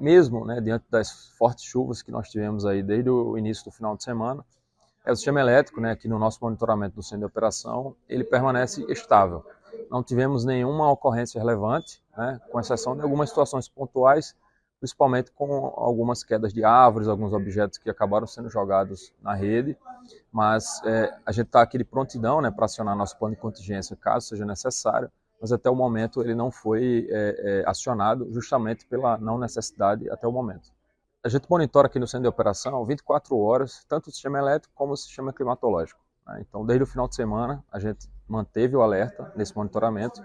mesmo, né, diante das fortes chuvas que nós tivemos aí desde o início do final de semana, o sistema elétrico, né, aqui no nosso monitoramento do centro de operação, ele permanece estável. Não tivemos nenhuma ocorrência relevante, né, com exceção de algumas situações pontuais, principalmente com algumas quedas de árvores, alguns objetos que acabaram sendo jogados na rede, mas a gente está aqui de prontidão, né, para acionar nosso plano de contingência caso seja necessário, mas até o momento ele não foi acionado justamente pela não necessidade até o momento. A gente monitora aqui no centro de operação 24 horas, tanto o sistema elétrico como o sistema climatológico, né? Então, desde o final de semana, a gente manteve o alerta nesse monitoramento,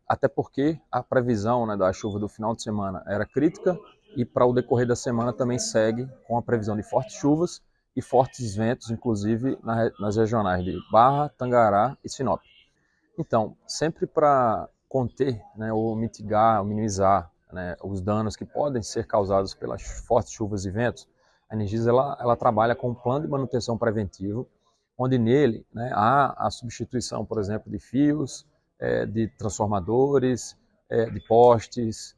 até porque a previsão, né, da chuva do final de semana era crítica e para o decorrer da semana também segue com a previsão de fortes chuvas e fortes ventos, inclusive nas regionais de Barra, Tangará e Sinop. Então, sempre para conter, né, ou mitigar, ou minimizar, né, os danos que podem ser causados pelas fortes chuvas e ventos, a Energisa ela trabalha com um plano de manutenção preventivo, onde nele, né, há a substituição, por exemplo, de fios, de transformadores, de postes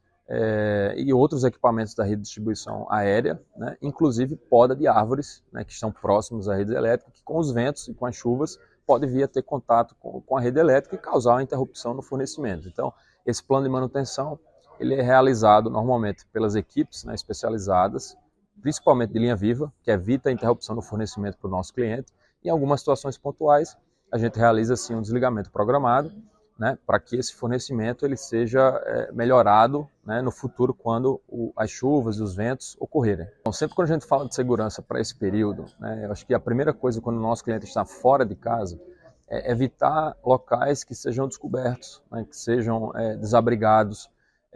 e outros equipamentos da rede de distribuição aérea, né, inclusive poda de árvores, né, que estão próximos à rede elétrica, que com os ventos e com as chuvas pode vir a ter contato com a rede elétrica e causar uma interrupção no fornecimento. Então, esse plano de manutenção ele é realizado normalmente pelas equipes, né, especializadas, principalmente de linha viva, que evita a interrupção no fornecimento para o nosso cliente. Em algumas situações pontuais, a gente realiza sim um desligamento programado, né, para que esse fornecimento ele seja melhorado, né, no futuro quando as chuvas e os ventos ocorrerem. Então, sempre quando a gente fala de segurança para esse período, né, eu acho que a primeira coisa quando o nosso cliente está fora de casa é evitar locais que sejam descobertos, né, que sejam desabrigados,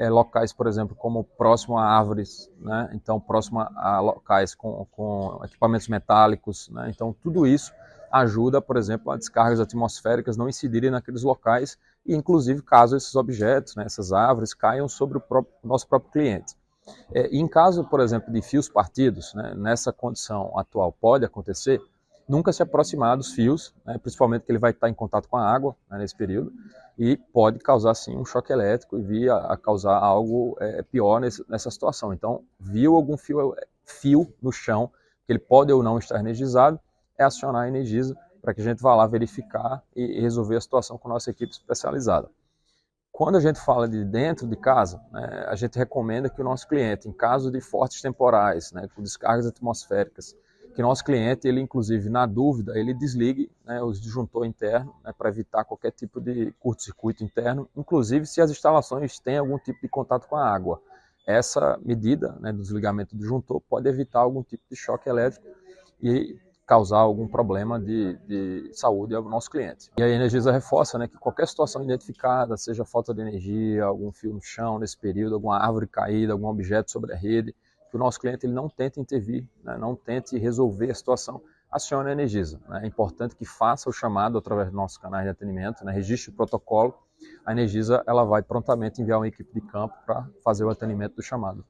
locais, por exemplo, como próximo a árvores, né, então próximo a locais com equipamentos metálicos, né, então tudo isso ajuda, por exemplo, a descargas atmosféricas não incidirem naqueles locais e, inclusive, caso esses objetos, né, essas árvores, caiam sobre o nosso próprio cliente. E em caso, por exemplo, de fios partidos, né, nessa condição atual pode acontecer, nunca se aproximar dos fios, né, principalmente que ele vai estar em contato com a água, né, nesse período, e pode causar sim um choque elétrico e vir a causar algo pior nessa situação. Então, viu algum fio no chão, que ele pode ou não estar energizado, é acionar a Energisa para que a gente vá lá verificar e resolver a situação com a nossa equipe especializada. Quando a gente fala de dentro de casa, né, a gente recomenda que o nosso cliente, em caso de fortes temporais, né, com descargas atmosféricas, que o nosso cliente, ele inclusive na dúvida, ele desligue, né, o disjuntor interno, né, para evitar qualquer tipo de curto-circuito interno, inclusive se as instalações têm algum tipo de contato com a água. Essa medida, né, do desligamento do disjuntor pode evitar algum tipo de choque elétrico e causar algum problema de saúde ao nosso cliente. E a Energisa reforça, né, que qualquer situação identificada, seja falta de energia, algum fio no chão nesse período, alguma árvore caída, algum objeto sobre a rede, que o nosso cliente ele não tente intervir, né, não tente resolver a situação, acione a Energisa. Né? É importante que faça o chamado através dos nossos canais de atendimento, né, registre o protocolo, a Energisa ela vai prontamente enviar uma equipe de campo para fazer o atendimento do chamado.